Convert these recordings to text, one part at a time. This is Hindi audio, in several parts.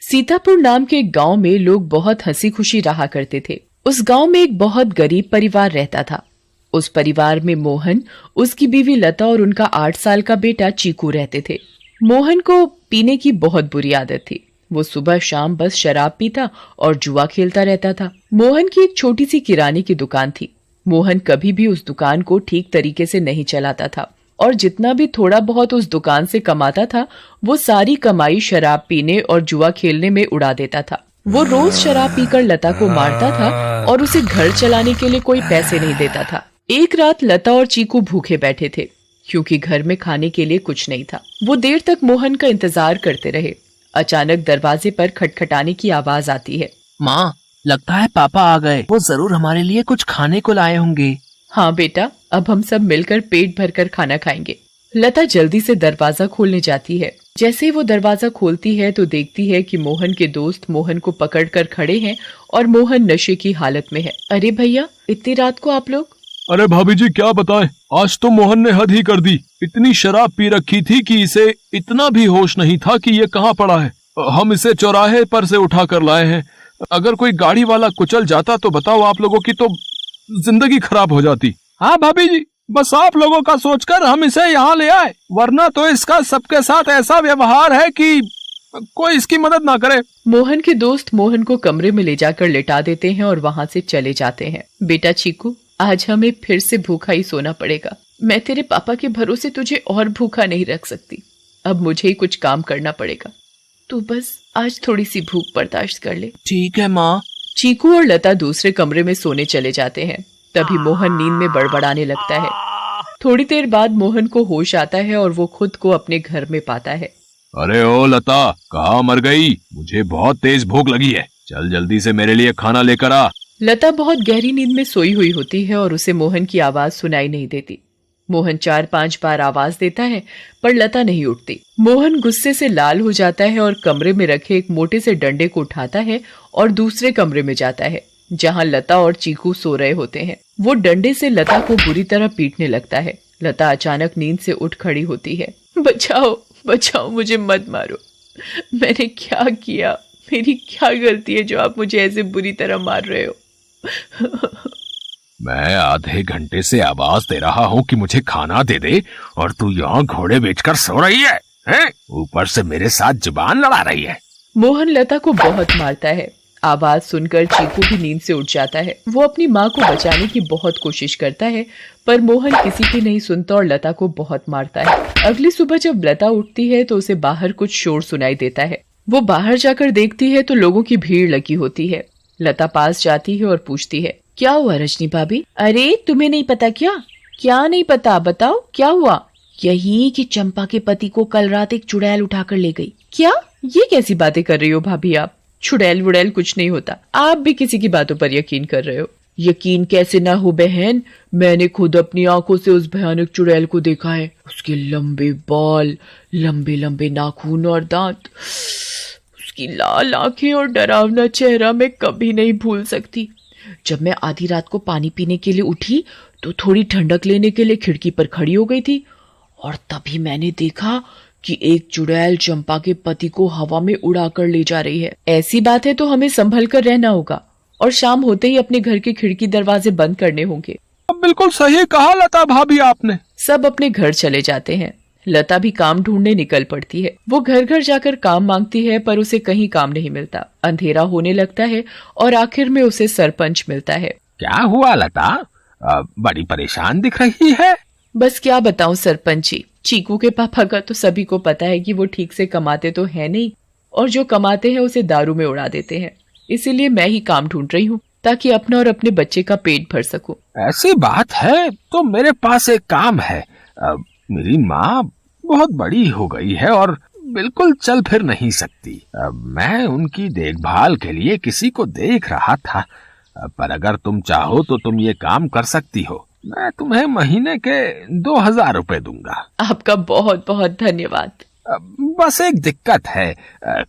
सीतापुर नाम के एक गांव में लोग बहुत हंसी खुशी रहा करते थे। उस गांव में एक बहुत गरीब परिवार रहता था। उस परिवार में मोहन, उसकी बीवी लता और उनका 8 साल का बेटा चीकू रहते थे। मोहन को पीने की बहुत बुरी आदत थी। वो सुबह शाम बस शराब पीता और जुआ खेलता रहता था। मोहन की एक छोटी सी किराने की दुकान थी। मोहन कभी भी उस दुकान को ठीक तरीके से नहीं चलाता था और जितना भी थोड़ा बहुत उस दुकान से कमाता था वो सारी कमाई शराब पीने और जुआ खेलने में उड़ा देता था। वो रोज शराब पीकर लता को मारता था और उसे घर चलाने के लिए कोई पैसे नहीं देता था। एक रात लता और चीकू भूखे बैठे थे क्योंकि घर में खाने के लिए कुछ नहीं था। वो देर तक मोहन का इंतजार करते रहे। अचानक दरवाजे पर खटखटाने की आवाज आती है। माँ, लगता है पापा आ गए। वो जरूर हमारे लिए कुछ खाने को लाए होंगे। हाँ बेटा, अब हम सब मिलकर पेट भरकर खाना खाएंगे। लता जल्दी से दरवाजा खोलने जाती है। जैसे ही वो दरवाजा खोलती है तो देखती है कि मोहन के दोस्त मोहन को पकड़कर खड़े हैं और मोहन नशे की हालत में है। अरे भैया, इतनी रात को आप लोग? अरे भाभी जी, क्या बताएं, आज तो मोहन ने हद ही कर दी। इतनी शराब पी रखी थी कि इसे इतना भी होश नहीं था कि ये कहाँ पड़ा है। हम इसे चौराहे पर से उठा कर लाए हैं। अगर कोई गाड़ी वाला कुचल जाता तो बताओ, आप लोगों की तो जिंदगी खराब हो जाती। हाँ भाभी जी, बस आप लोगों का सोचकर हम इसे यहाँ ले आए, वरना तो इसका सबके साथ ऐसा व्यवहार है कि कोई इसकी मदद ना करे। मोहन के दोस्त मोहन को कमरे में ले जाकर लेटा देते हैं और वहाँ से चले जाते हैं। बेटा चीकू, आज हमें फिर से भूखा ही सोना पड़ेगा। मैं तेरे पापा के भरोसे तुझे और भूखा नहीं रख सकती। अब मुझे ही कुछ काम करना पड़ेगा। तू बस आज थोड़ी सी भूख बर्दाश्त कर ले। ठीक है माँ। चीकू और लता दूसरे कमरे में सोने चले जाते हैं। तभी मोहन नींद में बड़बड़ाने लगता है। थोड़ी देर बाद मोहन को होश आता है और वो खुद को अपने घर में पाता है। अरे ओ लता, कहाँ मर गई? मुझे बहुत तेज भूख लगी है। चल जल्दी से मेरे लिए खाना लेकर आ। लता बहुत गहरी नींद में सोई हुई होती है और उसे मोहन की आवाज सुनाई नहीं देती। मोहन 4-5 बार आवाज देता है पर लता नहीं उठती। मोहन गुस्से से लाल हो जाता है और कमरे में रखे एक मोटे से डंडे को उठाता है और दूसरे कमरे में जाता है जहां लता और चीकू सो रहे होते हैं। वो डंडे से लता को बुरी तरह पीटने लगता है। लता अचानक नींद से उठ खड़ी होती है। बचाओ बचाओ, मुझे मत मारो। मैंने क्या किया? मेरी क्या गलती है जो आप मुझे ऐसे बुरी तरह मार रहे हो? मैं आधे घंटे से आवाज दे रहा हूँ कि मुझे खाना दे दे और तू यहाँ घोड़े बेचकर सो रही है, हैं? ऊपर से मेरे साथ जुबान लड़ा रही है। मोहन लता को बहुत मारता है। आवाज सुनकर चीकू भी नींद से उठ जाता है। वो अपनी माँ को बचाने की बहुत कोशिश करता है पर मोहन किसी की नहीं सुनता और लता को बहुत मारता है। अगली सुबह जब लता उठती है तो उसे बाहर कुछ शोर सुनाई देता है। वो बाहर जाकर देखती है तो लोगों की भीड़ लगी होती है। लता पास जाती है और पूछती है, क्या हुआ रजनी भाभी? अरे तुम्हें नहीं पता क्या? क्या नहीं पता, बताओ क्या हुआ? यही कि चंपा के पति को कल रात एक चुड़ैल उठाकर ले गई। क्या? ये कैसी बातें कर रही हो भाभी आप? चुड़ैल वुड़ैल कुछ नहीं होता। आप भी किसी की बातों पर यकीन कर रहे हो। यकीन कैसे ना हो बहन, मैंने खुद अपनी आंखों से उस भयानक चुड़ैल को देखा है। उसके लंबे बाल, लंबे लंबे नाखून और दांत, उसकी लाल आंखें और डरावना चेहरा मैं कभी नहीं भूल सकती। जब मैं आधी रात को पानी पीने के लिए उठी तो थोड़ी ठंडक लेने के लिए खिड़की पर खड़ी हो गई थी और तभी मैंने देखा कि एक चुड़ैल चंपा के पति को हवा में उड़ाकर ले जा रही है। ऐसी बात है तो हमें संभल कर रहना होगा और शाम होते ही अपने घर के खिड़की दरवाजे बंद करने होंगे। बिल्कुल सही कहा लता भाभी आपने। सब अपने घर चले जाते हैं। लता भी काम ढूंढने निकल पड़ती है। वो घर घर जाकर काम मांगती है पर उसे कहीं काम नहीं मिलता। अंधेरा होने लगता है और आखिर में उसे सरपंच मिलता है। क्या हुआ लता, बड़ी परेशान दिख रही है? बस क्या बताऊं सरपंच जी, चीकू के पापा का तो सभी को पता है कि वो ठीक से कमाते तो है नहीं और जो कमाते हैं उसे दारू में उड़ा देते हैं। इसीलिए मैं ही काम ढूंढ रही हूँ ताकि अपना और अपने बच्चे का पेट भर सकूं। ऐसी बात है तो मेरे पास एक काम है। मेरी माँ बहुत बड़ी हो गई है और बिल्कुल चल फिर नहीं सकती। मैं उनकी देखभाल के लिए किसी को देख रहा था, पर अगर तुम चाहो तो तुम ये काम कर सकती हो। मैं तुम्हें महीने के 2000 रुपए दूंगा। आपका बहुत बहुत धन्यवाद। बस एक दिक्कत है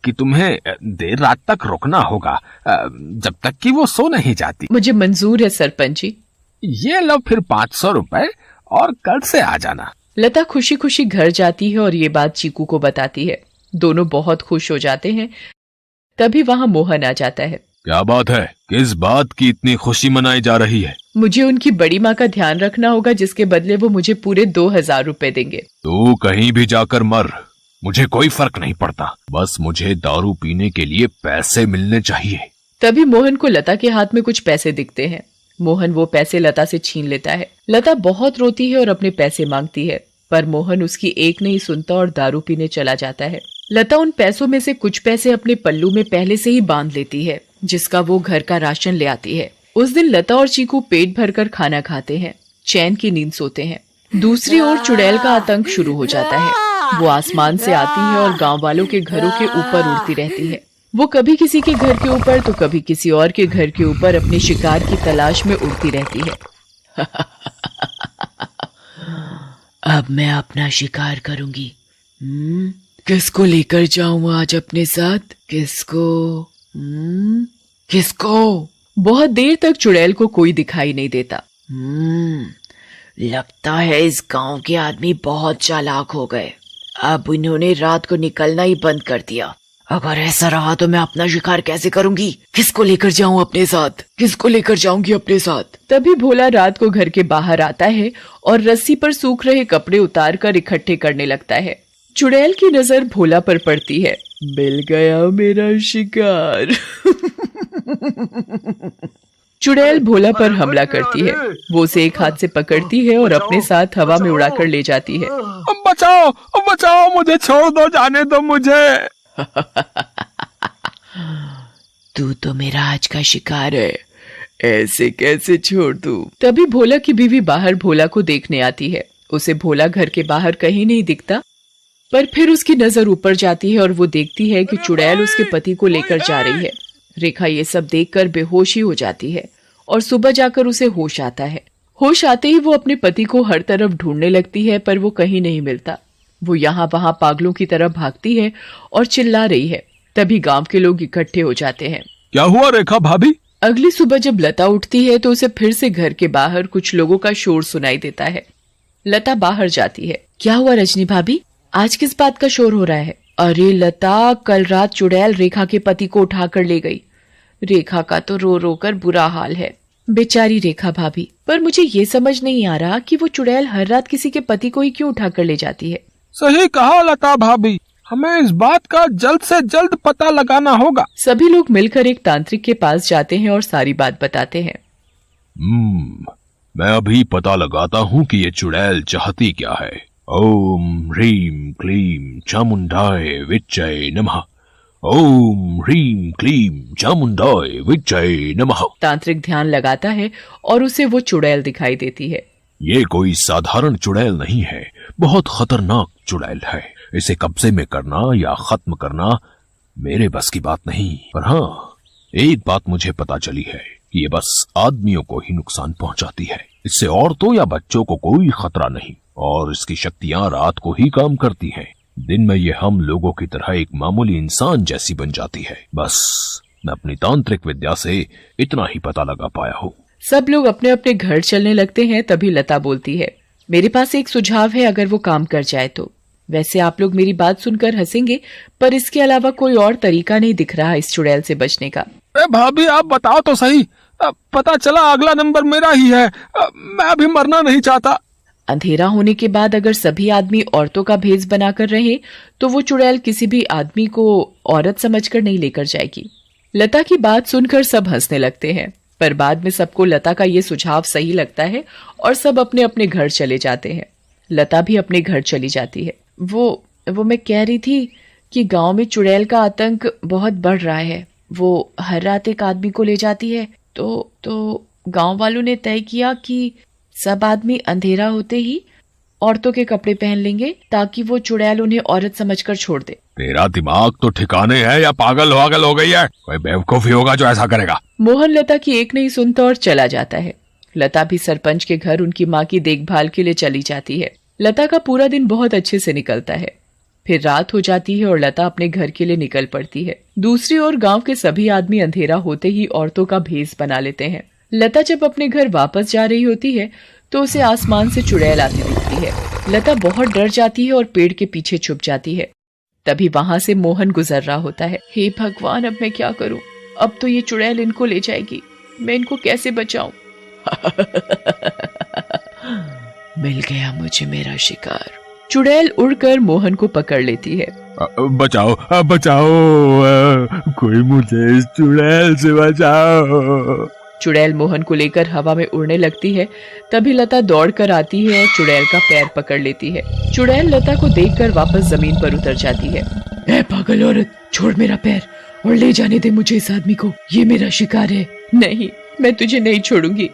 कि तुम्हें देर रात तक रुकना होगा, जब तक कि वो सो नहीं जाती। मुझे मंजूर है सरपंच जी। ये लो फिर 500 रुपए और कल से आ जाना। लता खुशी खुशी घर जाती है और ये बात चीकू को बताती है। दोनों बहुत खुश हो जाते हैं। तभी वहाँ मोहन आ जाता है। क्या बात है? किस बात की इतनी खुशी मनाई जा रही है? मुझे उनकी बड़ी माँ का ध्यान रखना होगा, जिसके बदले वो मुझे पूरे 2000 रुपए देंगे। तू कहीं भी जाकर मर, मुझे कोई फर्क नहीं पड़ता, बस मुझे दारू पीने के लिए पैसे मिलने चाहिए। तभी मोहन को लता के हाथ में कुछ पैसे दिखते हैं। मोहन वो पैसे लता से छीन लेता है। लता बहुत रोती है और अपने पैसे मांगती है, पर मोहन उसकी एक नहीं सुनता और दारू पीने चला जाता है। लता उन पैसों में से कुछ पैसे अपने पल्लू में पहले से ही बांध लेती है, जिसका वो घर का राशन ले आती है। उस दिन लता और चीकू पेट भरकर खाना खाते हैं, चैन की नींद सोते हैं। दूसरी ओर चुड़ैल का आतंक शुरू हो जाता है। वो आसमान से आती है और गांव वालों के घरों के ऊपर उड़ती रहती है। वो कभी किसी के घर के ऊपर तो कभी किसी और के घर के ऊपर अपने शिकार की तलाश में उड़ती रहती है। अब मैं अपना शिकार करूंगी। किसको लेकर जाऊं आज अपने साथ? किसको? बहुत देर तक चुड़ैल को कोई दिखाई नहीं देता। लगता है इस गांव के आदमी बहुत चालाक हो गए। अब इन्होंने रात को निकलना ही बंद कर दिया। अगर ऐसा रहा तो मैं अपना शिकार कैसे करूंगी? किसको लेकर जाऊं अपने साथ? किसको लेकर जाऊंगी अपने साथ? तभी भोला रात को घर के बाहर आता है और रस्सी पर सूख रहे कपड़े उतार कर इकट्ठे करने लगता है। चुड़ैल की नजर भोला पर पड़ती है। मिल गया मेरा शिकार। चुड़ैल भोला पर हमला करती है। वो उसे एक हाथ से पकड़ती है और अपने साथ हवा में उड़ाकर ले जाती है। बचाओ, बचाओ, मुझे छोड़ दो, जाने दो मुझे। तू तो मेरा आज का शिकार है, ऐसे कैसे छोड़ दूं? तभी भोला की बीवी बाहर भोला को देखने आती है। उसे भोला घर के बाहर कहीं नहीं दिखता, पर फिर उसकी नजर ऊपर जाती है और वो देखती है कि चुड़ैल उसके पति को लेकर जा रही है। रेखा ये सब देखकर बेहोश ही हो जाती है और सुबह जाकर उसे होश आता है। होश आते ही वो अपने पति को हर तरफ ढूंढने लगती है, पर वो कहीं नहीं मिलता। वो यहाँ वहां पागलों की तरह भागती है और चिल्ला रही है। तभी गांव के लोग इकट्ठे हो जाते हैं। क्या हुआ रेखा भाभी? अगली सुबह जब लता उठती है तो उसे फिर से घर के बाहर कुछ लोगों का शोर सुनाई देता है। लता बाहर जाती है। क्या हुआ रजनी भाभी, आज किस बात का शोर हो रहा है? अरे लता, कल रात चुड़ैल रेखा के पति को उठाकर ले गई। रेखा का तो रो रो कर बुरा हाल है। बेचारी रेखा भाभी, पर मुझे ये समझ नहीं आ रहा कि वो चुड़ैल हर रात किसी के पति को ही क्यों उठाकर ले जाती है। सही कहा लता भाभी, हमें इस बात का जल्द से जल्द पता लगाना होगा। सभी लोग मिलकर एक तांत्रिक के पास जाते हैं और सारी बात बताते हैं। मैं अभी पता लगाता हूँ कि ये चुड़ैल चाहती क्या है। ओम ह्रीम क्लीम चामुंडाय विच्चय नमः। ओम ह्रीम क्लीम चामुंडाय विच्चय नमः। तांत्रिक ध्यान लगाता है और उसे वो चुड़ैल दिखाई देती है। ये कोई साधारण चुड़ैल नहीं है, बहुत खतरनाक चुड़ैल है। इसे कब्जे में करना या खत्म करना मेरे बस की बात नहीं। पर हाँ, एक बात मुझे पता चली है कि ये बस आदमियों को ही नुकसान पहुंचाती है। इससे औरतों या बच्चों को कोई खतरा नहीं और इसकी शक्तियां रात को ही काम करती हैं। दिन में ये हम लोगों की तरह एक मामूली इंसान जैसी बन जाती है। बस मैं अपनी तांत्रिक विद्या से इतना ही पता लगा पाया हूँ। सब लोग अपने अपने घर चलने लगते हैं। तभी लता बोलती है, मेरे पास एक सुझाव है, अगर वो काम कर जाए तो। वैसे आप लोग मेरी बात सुनकर हंसेंगे, पर इसके अलावा कोई और तरीका नहीं दिख रहा इस चुड़ैल से बचने का। भाभी आप बताओ तो सही, पता चला अगला नंबर मेरा ही है। मैं अभी मरना नहीं चाहता। अंधेरा होने के बाद अगर सभी आदमी औरतों का भेष बनाकर रहे तो वो चुड़ैल किसी भी आदमी को औरत समझकर नहीं लेकर जाएगी। लता की बात सुनकर सब हंसने लगते हैं, पर बाद में सबको लता का ये सुझाव सही लगता है और सब अपने अपने घर चले जाते हैं। लता भी अपने घर चली जाती है। वो मैं कह रही थी कि गांव में चुड़ैल का आतंक बहुत बढ़ रहा है। वो हर रात एक आदमी को ले जाती है। तो गांव वालों ने तय किया कि सब आदमी अंधेरा होते ही औरतों के कपड़े पहन लेंगे ताकि वो चुड़ैल उन्हें औरत समझकर छोड़ दे। तेरा दिमाग तो ठिकाने है या पागल हो गई है? कोई बेवकूफी होगा जो ऐसा करेगा। मोहन लता की एक नहीं सुनता और चला जाता है। लता भी सरपंच के घर उनकी माँ की देखभाल के लिए चली जाती है। लता का पूरा दिन बहुत अच्छे से निकलता है। फिर रात हो जाती है और लता अपने घर के लिए निकल पड़ती है। दूसरी ओर गांव के सभी आदमी अंधेरा होते ही औरतों का भेष बना लेते हैं। लता जब अपने घर वापस जा रही होती है तो उसे आसमान से चुड़ैल आती दिखती है। लता बहुत डर जाती है और पेड़ के पीछे छुप जाती है। तभी वहां से मोहन गुजर रहा होता है। हे भगवान, अब मैं क्या करूं? अब तो ये चुड़ैल इनको ले जाएगी, मैं इनको कैसे बचाऊं? मिल गया मुझे मेरा शिकार। चुड़ैल उड़कर मोहन को पकड़ लेती है। बचाओ बचाओ, कोई मुझे इस चुड़ैल से बचाओ। चुड़ैल मोहन को लेकर हवा में उड़ने लगती है। तभी लता दौड़कर आती है और चुड़ैल का पैर पकड़ लेती है। चुड़ैल लता को देखकर वापस जमीन पर उतर जाती है। ए पागल औरत, छोड़ मेरा पैर और ले जाने दे मुझे इस आदमी को, ये मेरा शिकार है। नहीं, मैं तुझे नहीं छोड़ूंगी।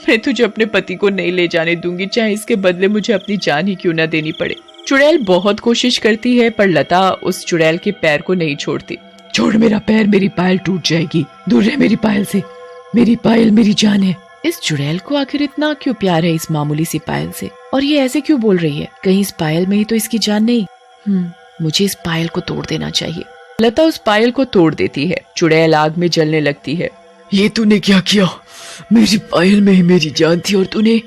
मैं तुझे अपने पति को नहीं ले जाने दूंगी, चाहे इसके बदले मुझे अपनी जान ही क्यों न देनी पड़े। चुड़ैल बहुत कोशिश करती है पर लता उस चुड़ैल के पैर को नहीं छोड़ती। छोड़ मेरा पैर, मेरी पायल टूट जाएगी, दूर रह मेरी पायल से, मेरी पायल मेरी जान है। इस चुड़ैल को आखिर इतना क्यों प्यार है इस मामूली सी पायल से, और ये ऐसे क्यों बोल रही है? कहीं इस पायल में ही तो इसकी जान नहीं? मुझे इस पायल को तोड़ देना चाहिए। लता उस पायल को तोड़ देती है। चुड़ैल आग में जलने लगती है। ये तूने क्या किया? मेरी पायल में ही मेरी जान थी और तूने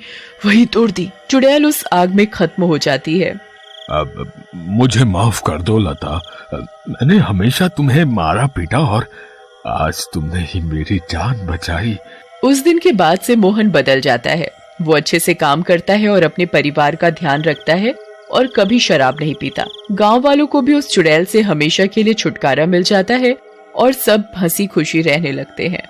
वही तोड़ दी। चुड़ैल उस आग में खत्म हो जाती है। अब मुझे माफ कर दो लता, मैंने हमेशा तुम्हें मारा पीटा और आज तुमने ही मेरी जान बचाई। उस दिन के बाद से मोहन बदल जाता है। वो अच्छे से काम करता है और अपने परिवार का ध्यान रखता है और कभी शराब नहीं पीता। गांव वालों को भी उस चुड़ैल से हमेशा के लिए छुटकारा मिल जाता है और सब हंसी खुशी रहने लगते हैं।